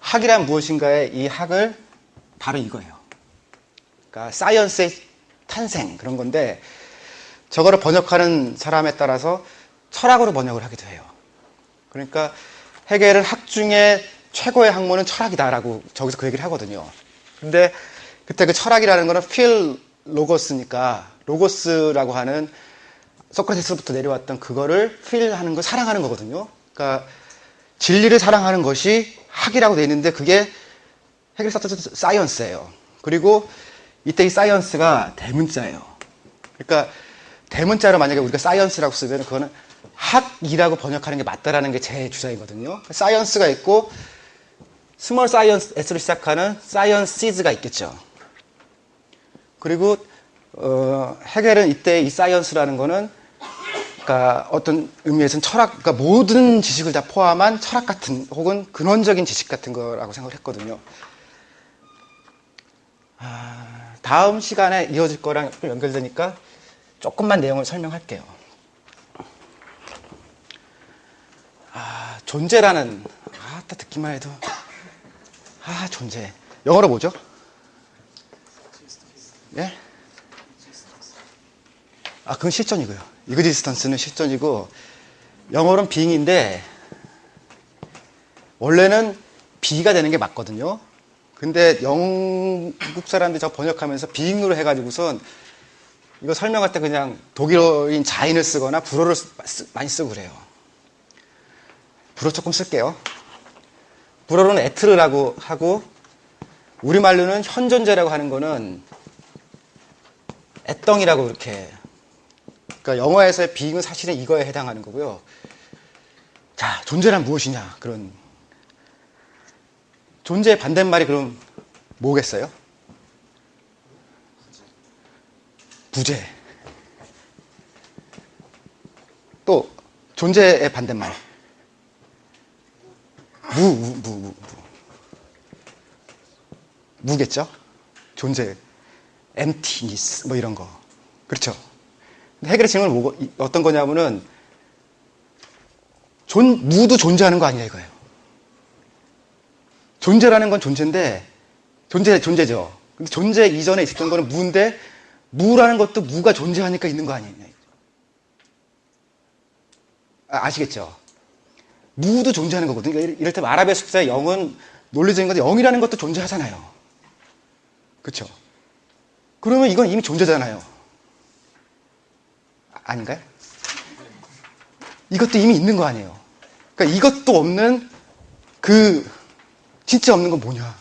학이란 무엇인가의 이 학을 바로 이거예요. 그러니까 사이언스의 탄생 그런 건데 저거를 번역하는 사람에 따라서 철학으로 번역을 하기도 해요. 그러니까 헤겔은 학 중에 최고의 학문은 철학이다라고 저기서 그 얘기를 하거든요. 근데 그때 그 철학이라는 거는 필로고스니까 로고스라고 하는 소크라테스부터 내려왔던 그거를 필하는 거 사랑하는 거거든요. 그러니까 진리를 사랑하는 것이 학이라고 돼 있는데 그게 헤겔이 썼던 사이언스예요. 그리고 이때 이 사이언스가 대문자예요. 그러니까 대문자로 만약에 우리가 사이언스라고 쓰면 그거는 학이라고 번역하는 게 맞다라는 게 제 주장이거든요. 사이언스가 있고 스몰 사이언스 S로 시작하는 사이언시즈가 있겠죠. 그리고 헤겔은 이때 이 사이언스라는 거는 그러니까 어떤 의미에서는 철학, 그러니까 모든 지식을 다 포함한 철학 같은 혹은 근원적인 지식 같은 거라고 생각을 했거든요. 다음 시간에 이어질 거랑 좀 연결되니까 조금만 내용을 설명할게요. 존재라는, 딱 듣기만 해도, 존재. 영어로 뭐죠? 예? 그건 실존이고요. 이그지스턴스는 실존이고, 영어로는 being인데, 원래는 be가 되는 게 맞거든요. 근데 영국 사람들이 저 번역하면서 being으로 해가지고선 이거 설명할 때 그냥 독일어인 자인을 쓰거나 불어를 많이 쓰고 그래요. 불어 조금 쓸게요. 불어로는 에트르라고 하고 우리말로는 현존재라고 하는 거는 애덩이라고 이렇게. 그러니까 영어에서의 being은 사실은 이거에 해당하는 거고요. 자, 존재란 무엇이냐? 그런 존재의 반대말이 그럼 뭐겠어요? 부재. 또 존재의 반대말. 무겠죠? 존재. emptiness 뭐 이런 거. 그렇죠? 헤겔의 질문은 어떤 거냐면은 무도 존재하는 거 아니냐 이거예요. 존재라는 건 존재인데 존재죠. 근데 존재 이전에 있었던 거는 무인데 무라는 것도 무가 존재하니까 있는 거 아니냐. 아시겠죠? 무도 존재하는 거거든요. 그러니까 이를테면 아랍의 숫자의 0은 논리적인 건데 0이라는 것도 존재하잖아요. 그렇죠? 그러면 이건 이미 존재잖아요. 아닌가요? 이것도 이미 있는 거 아니에요. 그러니까 이것도 없는 진짜 없는 건 뭐냐.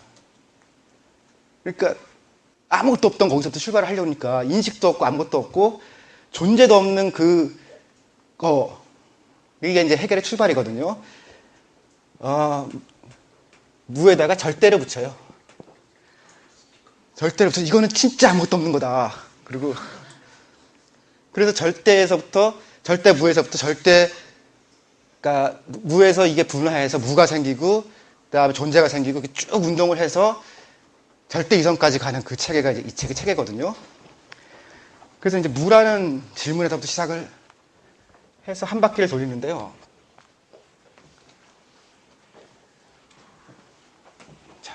그러니까 아무것도 없던 거기서부터 출발을 하려니까 인식도 없고 아무것도 없고 존재도 없는 이게 이제 헤겔의 출발이거든요. 무에다가 절대를 붙여요. 절대를 붙여서 이거는 진짜 아무것도 없는 거다. 그래서 절대무에서부터 그러니까 무에서 이게 분화해서 무가 생기고 그다음에 존재가 생기고 쭉 운동을 해서 절대 이성까지 가는 그 체계가 이제 이 책의 체계거든요. 그래서 이제 무라는 질문에서부터 시작을 해서 한 바퀴를 돌리는데요. 자.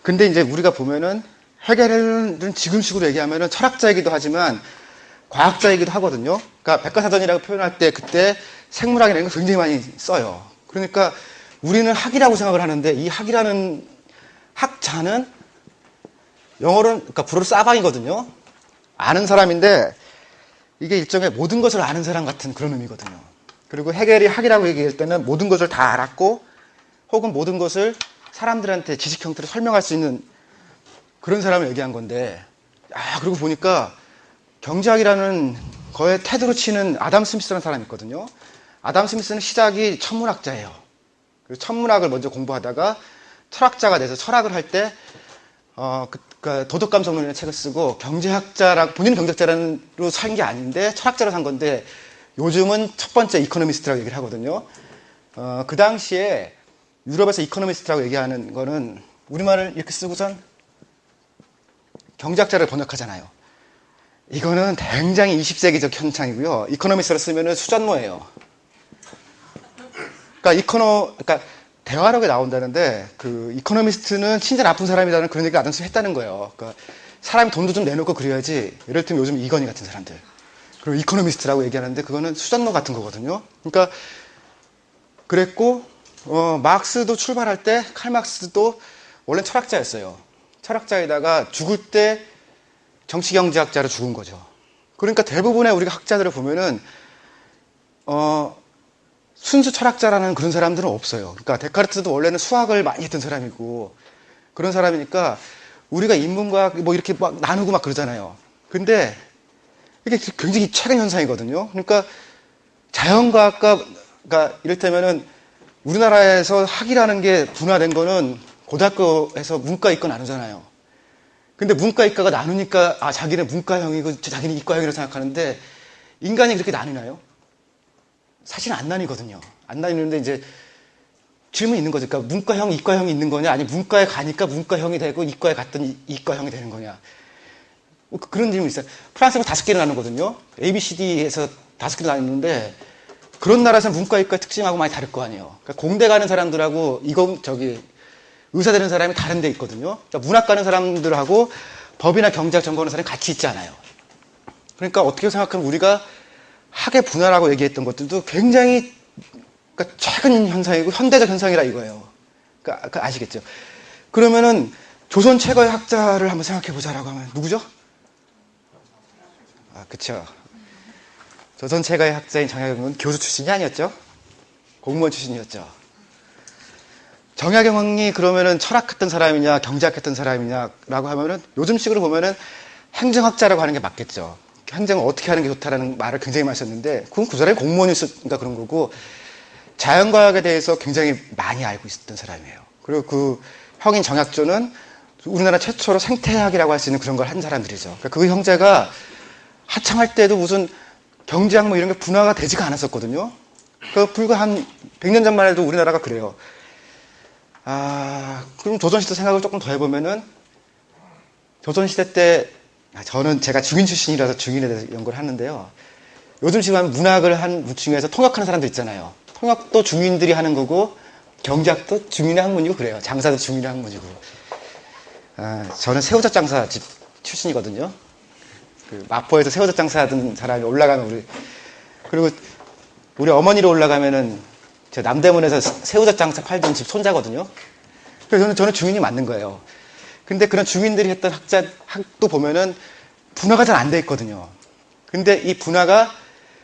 근데 이제 우리가 보면은 헤겔은 지금식으로 얘기하면은 철학자이기도 하지만 과학자이기도 하거든요. 그러니까 백과사전이라고 표현할 때 그때 생물학이라는 걸 굉장히 많이 써요. 그러니까 우리는 학이라고 생각을 하는데 이 학이라는 학자는 영어로는 그러니까 불어로 사방이거든요. 아는 사람인데 이게 일종의 모든 것을 아는 사람 같은 그런 의미거든요. 그리고 헤겔이 학이라고 얘기할 때는 모든 것을 다 알았고 혹은 모든 것을 사람들한테 지식 형태로 설명할 수 있는 그런 사람을 얘기한 건데 그러고 보니까 경제학이라는 거의 테드로 치는 아담 스미스라는 사람이 있거든요. 아담 스미스는 시작이 천문학자예요. 그래서 천문학을 먼저 공부하다가 철학자가 돼서 철학을 할 때 도덕감성론이라는 책을 쓰고 본인은 경제학자로 산 게 아닌데 철학자로 산 건데 요즘은 첫 번째 이코노미스트라고 얘기를 하거든요. 그 당시에 유럽에서 이코노미스트라고 얘기하는 거는 우리말을 이렇게 쓰고선 경제학자를 번역하잖아요. 이거는 굉장히 20세기적 현상이고요. 이코노미스트로 쓰면은 수전노예요. 그러니까 대화록에 나온다는데 그 이코노미스트는 진짜 나쁜 사람이라는 그런 얘기를 아담스 했다는 거예요. 그러니까 사람이 돈도 좀 내놓고 그래야지. 예를 들면 요즘 이건희 같은 사람들. 그리고 이코노미스트라고 얘기하는데 그거는 수전노 같은 거거든요. 그러니까 그랬고 마크스도 출발할 때 칼 마크스도 원래 철학자였어요. 철학자에다가 죽을 때 정치경제학자로 죽은 거죠. 그러니까 대부분의 우리가 학자들을 보면은 순수 철학자라는 그런 사람들은 없어요. 그러니까 데카르트도 원래는 수학을 많이 했던 사람이고 그런 사람이니까 우리가 인문과학 뭐 이렇게 막 나누고 막 그러잖아요. 근데 이게 굉장히 최근 현상이거든요. 그러니까 자연과학과 그러니까 이를테면은 우리나라에서 학이라는 게 분화된 거는 고등학교에서 문과 이과 나누잖아요. 근데 문과 이과가 나누니까 자기는 문과형이고 자기는 이과형이라고 생각하는데 인간이 그렇게 나뉘나요? 사실은 안 나뉘거든요. 안 나뉘는데 이제 질문이 있는 거죠. 그러니까 문과형, 이과형이 있는 거냐? 아니 문과에 가니까 문과형이 되고 이과에 갔더니 이과형이 되는 거냐? 그런 질문이 있어요. 프랑스는 5개로 나누거든요. A, B, C, D에서 5개로 나누는데 그런 나라에서는 문과, 이과의 특징하고 많이 다를 거 아니에요. 그러니까 공대 가는 사람들하고 의사 되는 사람이 다른 데 있거든요. 그러니까 문학 가는 사람들하고 법이나 경제학 전공하는 사람이 같이 있지 않아요. 그러니까 어떻게 생각하면 우리가 학의 분화라고 얘기했던 것들도 굉장히 그러니까 최근 현상이고 현대적 현상이라 이거예요. 그러니까 아시겠죠? 그러면은 조선 최고의 학자를 한번 생각해 보자라고 하면 누구죠? 그쵸. 조선 최고의 학자인 정약용은 교수 출신이 아니었죠? 공무원 출신이었죠. 정약용이 그러면은 철학했던 사람이냐, 경제학했던 사람이냐라고 하면은 요즘식으로 보면은 행정학자라고 하는 게 맞겠죠. 행정을 어떻게 하는 게 좋다라는 말을 굉장히 많이 썼는데 그건 그 사람이 공무원이었으니까 그런 거고 자연과학에 대해서 굉장히 많이 알고 있었던 사람이에요. 그리고 그 형인 정약조는 우리나라 최초로 생태학이라고 할 수 있는 그런 걸 한 사람들이죠. 그러니까 그 형제가 하창할 때도 무슨 경제학 뭐 이런 게 분화가 되지가 않았었거든요. 불과 한 100년 전만 해도 우리나라가 그래요. 그럼 조선시대 생각을 조금 더 해보면은 조선시대 때 저는 제가 중인 출신이라서 중인에 대해서 연구를 하는데요. 요즘 지금 하면 문학을 한 중에서 통역하는 사람들 있잖아요. 통역도 중인들이 하는 거고 경제학도 중인의 학문이고 그래요. 장사도 중인의 학문이고. 저는 새우젓 장사 집 출신이거든요. 그 마포에서 새우젓 장사하던 사람이 올라가면 그리고 우리 어머니로 올라가면은 저 남대문에서 새우젓 장사 팔던 집 손자거든요. 그래서 저는 중인이 맞는 거예요. 근데 그런 중인들이 했던 학도 보면은 분화가 잘 안 돼 있거든요. 근데 이 분화가,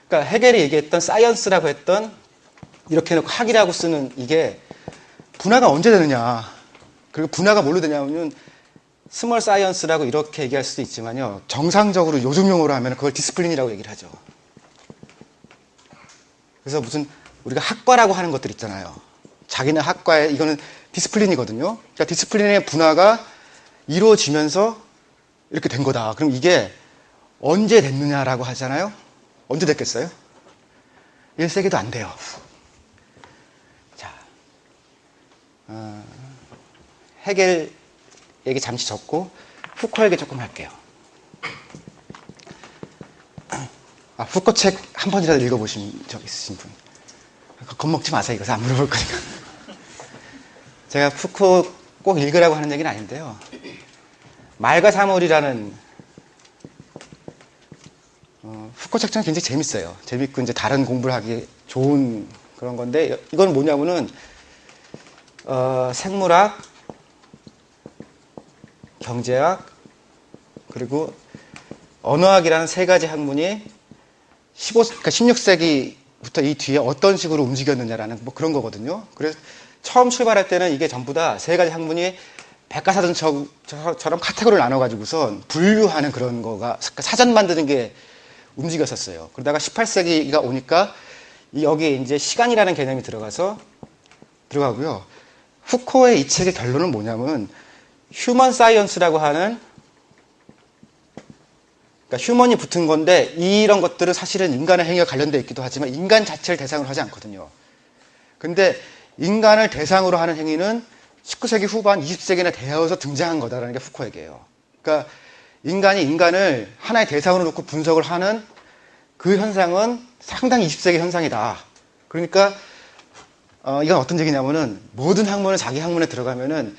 그러니까 헤겔이 얘기했던 사이언스라고 했던 이렇게 해놓고 학이라고 쓰는 이게 분화가 언제 되느냐. 그리고 분화가 뭘로 되냐면 스몰 사이언스라고 이렇게 얘기할 수도 있지만요. 정상적으로 요즘 용어로 하면 그걸 디스플린이라고 얘기를 하죠. 그래서 무슨 우리가 학과라고 하는 것들 있잖아요. 자기는 학과에 이거는 디스플린이거든요. 그러니까 디스플린의 분화가 이루어지면서 이렇게 된 거다. 그럼 이게 언제 됐느냐라고 하잖아요. 언제 됐겠어요? 1세기도 안 돼요. 자, 헤겔 얘기 잠시 접고 푸코 얘기 조금 할게요. 푸코 책 한 번이라도 읽어보신 적 있으신 분? 겁먹지 마세요. 이거 안 물어볼 거니까. 제가 푸코 꼭 읽으라고 하는 얘기는 아닌데요. 말과 사물이라는 푸코 책 중에 굉장히 재밌어요. 재밌고 이제 다른 공부를 하기 좋은 그런 건데 이건 뭐냐면은 생물학, 경제학 그리고 언어학이라는 세 가지 학문이 16세기부터 이 뒤에 어떤 식으로 움직였느냐라는 뭐 그런 거거든요. 그래서 처음 출발할 때는 이게 전부 다 세 가지 학문이 백과사전처럼 카테고리를 나눠가지고선 분류하는 그런 거가 사전 만드는 게 움직였었어요. 그러다가 18세기가 오니까 여기에 이제 시간이라는 개념이 들어가고요. 푸코의 이 책의 결론은 뭐냐면 휴먼 사이언스라고 하는 그러니까 휴먼이 붙은 건데 이런 것들은 사실은 인간의 행위와 관련되어 있기도 하지만 인간 자체를 대상으로 하지 않거든요. 근데 인간을 대상으로 하는 행위는 19세기 후반 20세기나 되어서 등장한 거다라는 게 푸코 얘기예요. 그러니까 인간이 인간을 하나의 대상으로 놓고 분석을 하는 그 현상은 상당히 20세기 현상이다. 그러니까 이건 어떤 얘기냐면은 모든 학문은 자기 학문에 들어가면은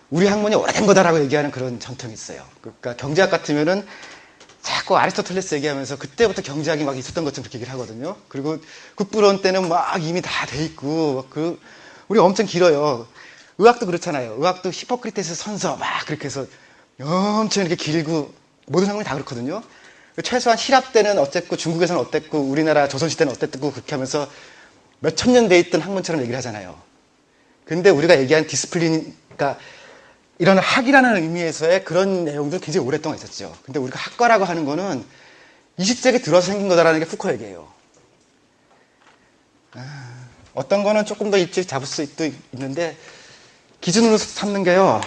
우리 학문이 오래된 거다라고 얘기하는 그런 전통이 있어요. 그러니까 경제학 같으면은 자꾸 아리스토텔레스 얘기하면서 그때부터 경제학이 막 있었던 것처럼 그렇게 얘기를 하거든요. 그리고 국부론 때는 막 이미 다 돼 있고 우리 엄청 길어요. 의학도 그렇잖아요. 의학도 히포크리테스 선서 막 그렇게 해서 엄청 이렇게 길고 모든 학문이 다 그렇거든요. 최소한希腊 때는 어땠고 중국에서는 어땠고 우리나라 조선시대는 어땠고 그렇게 하면서 몇천 년 돼 있던 학문처럼 얘기를 하잖아요. 근데 우리가 얘기한 디스플린, 그러니까 이런 학이라는 의미에서의 그런 내용도 굉장히 오랫동안 있었죠. 근데 우리가 학과라고 하는 거는 20세기 들어서 생긴 거다라는 게 푸커 얘기예요. 어떤 거는 조금 더 일찍 잡을 수도 있는데 기준으로 삼는 게요.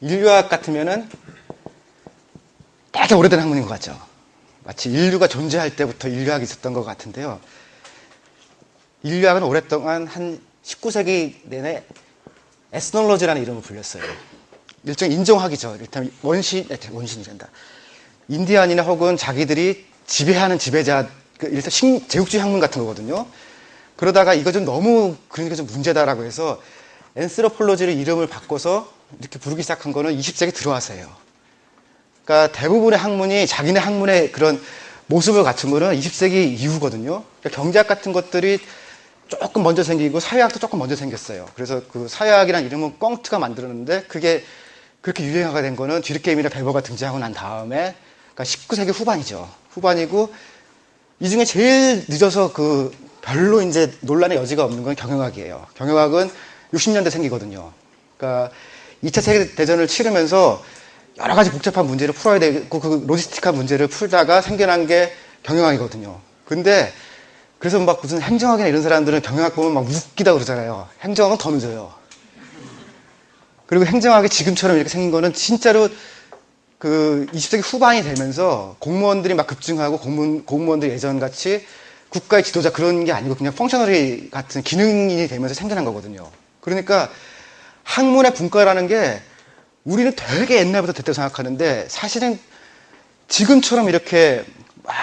인류학 같으면은 되게 오래된 학문인 것 같죠. 마치 인류가 존재할 때부터 인류학이 있었던 것 같은데요. 인류학은 오랫동안 한 19세기 내내 에스놀로지라는 이름을 불렸어요. 일종의 인종학이죠. 일단 원신이란다. 인디안이나 혹은 자기들이 지배하는 지배자, 일단 제국주의 학문 같은 거거든요. 그러다가 이거 좀 너무 그러니까 좀 문제다라고 해서 엔스로폴로지를 이름을 바꿔서 이렇게 부르기 시작한 거는 20세기 들어와서예요. 그러니까 대부분의 학문이 자기네 학문의 그런 모습을 갖춘 거는 20세기 이후거든요. 그러니까 경제학 같은 것들이 조금 먼저 생기고 사회학도 조금 먼저 생겼어요. 그래서 그 사회학이라는 이름은 꽁트가 만들었는데 그게 그렇게 유행화가 된 거는 뒤르게임이나 베버가 등장하고 난 다음에 그러니까 19세기 후반이죠. 후반이고 이 중에 제일 늦어서 그 별로 이제 논란의 여지가 없는 건 경영학이에요. 경영학은 60년대 생기거든요. 그러니까 2차 세계대전을 치르면서 여러 가지 복잡한 문제를 풀어야 되고 그 로지스틱한 문제를 풀다가 생겨난 게 경영학이거든요. 근데 그래서 막 무슨 행정학이나 이런 사람들은 경영학 보면 막 웃기다 그러잖아요. 행정학은 더 늦어요. 그리고 행정학이 지금처럼 이렇게 생긴 거는 진짜로 그 20세기 후반이 되면서 공무원들이 막 급증하고 공무원들 예전같이 국가의 지도자 그런 게 아니고 그냥 펑셔너리 같은 기능인이 되면서 생겨난 거거든요. 그러니까 학문의 분과라는 게 우리는 되게 옛날부터 됐다고 생각하는데 사실은 지금처럼 이렇게 막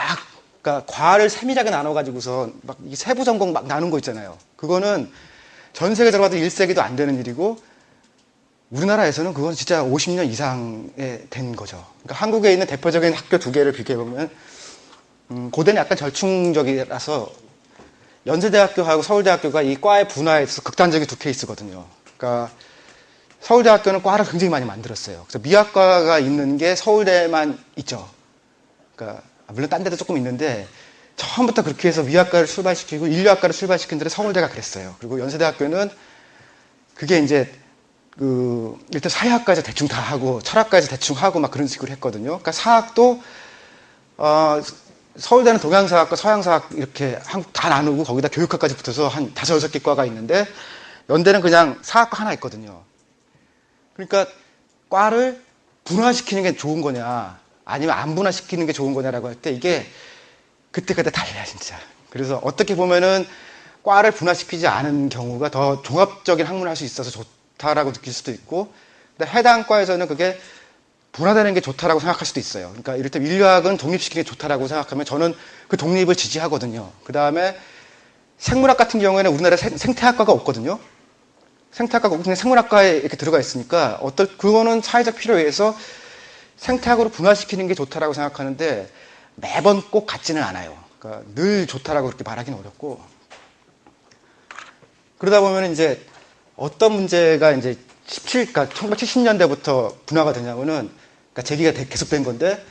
그러니까 과를 세밀하게 나눠가지고서 막 세부 전공 막 나눈 거 있잖아요. 그거는 전 세계적으로 봐도 1세기도 안 되는 일이고 우리나라에서는 그건 진짜 50년 이상에 된 거죠. 그러니까 한국에 있는 대표적인 학교 두 개를 비교해보면 고대는 약간 절충적이라서 연세대학교하고 서울대학교가 이 과의 분화에 있어서 극단적인 두 케이스거든요. 그러니까 서울대학교는 과를 굉장히 많이 만들었어요. 그래서 미학과가 있는 게 서울대만 있죠. 그러니까 물론 딴 데도 조금 있는데 처음부터 그렇게 해서 미학과를 출발시키고 인류학과를 출발시킨 데는 서울대가 그랬어요. 그리고 연세대학교는 그게 이제 일단 사회학과에서 대충 다 하고 철학과에서 대충 하고 막 그런 식으로 했거든요. 그러니까 사학도 서울대는 동양사학과 서양사학 이렇게 한국 다 나누고 거기다 교육학까지 붙어서 한 5, 6개 과가 있는데 연대는 그냥 사학과 하나 있거든요. 그러니까 과를 분화시키는 게 좋은 거냐 아니면 안 분화시키는 게 좋은 거냐라고 할 때 이게 그때그때 달라요 진짜. 그래서 어떻게 보면은 과를 분화시키지 않은 경우가 더 종합적인 학문을 할 수 있어서 좋다라고 느낄 수도 있고 근데 해당 과에서는 그게 분화되는 게 좋다라고 생각할 수도 있어요. 그러니까 이를테면 인류학은 독립시키는 게 좋다라고 생각하면 저는 그 독립을 지지하거든요. 그 다음에 생물학 같은 경우에는 우리나라에 생태학과가 없거든요. 생태학과가 없고 그냥 생물학과에 이렇게 들어가 있으니까 그거는 사회적 필요에 의해서 생태학으로 분화시키는 게 좋다라고 생각하는데 매번 꼭 같지는 않아요. 그러니까 늘 좋다라고 그렇게 말하기는 어렵고 그러다 보면 이제 어떤 문제가 이제 1970년대부터 분화가 되냐면은 그러니까 제기가 계속된 건데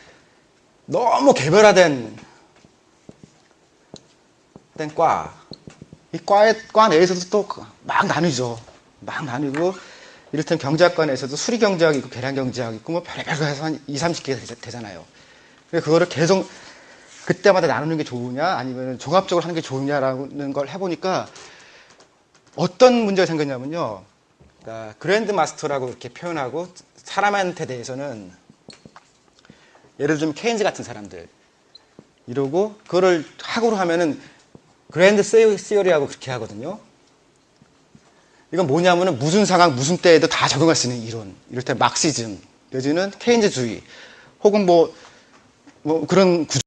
너무 개별화된 이 과 내에서도 또 막 나뉘죠. 막 나뉘고 이를테면 경제학과 내에서도 수리경제학이 있고 계량경제학이 있고 뭐 별의별 거 해서 한 20, 30개가 되잖아요. 그거를 계속 그때마다 나누는 게 좋으냐 아니면 종합적으로 하는 게 좋으냐라는 걸 해보니까 어떤 문제가 생겼냐면요. 그러니까 그랜드 마스터라고 이렇게 표현하고 사람한테 대해서는 예를 들면 케인즈 같은 사람들 이러고 그거를 학으로 하면은 그랜드 시어리하고 그렇게 하거든요. 이건 뭐냐면은 무슨 상황 무슨 때에도 다 적용할 수 있는 이론. 이럴 때 막시즘 내지는 케인즈주의 혹은 뭐 그런 구조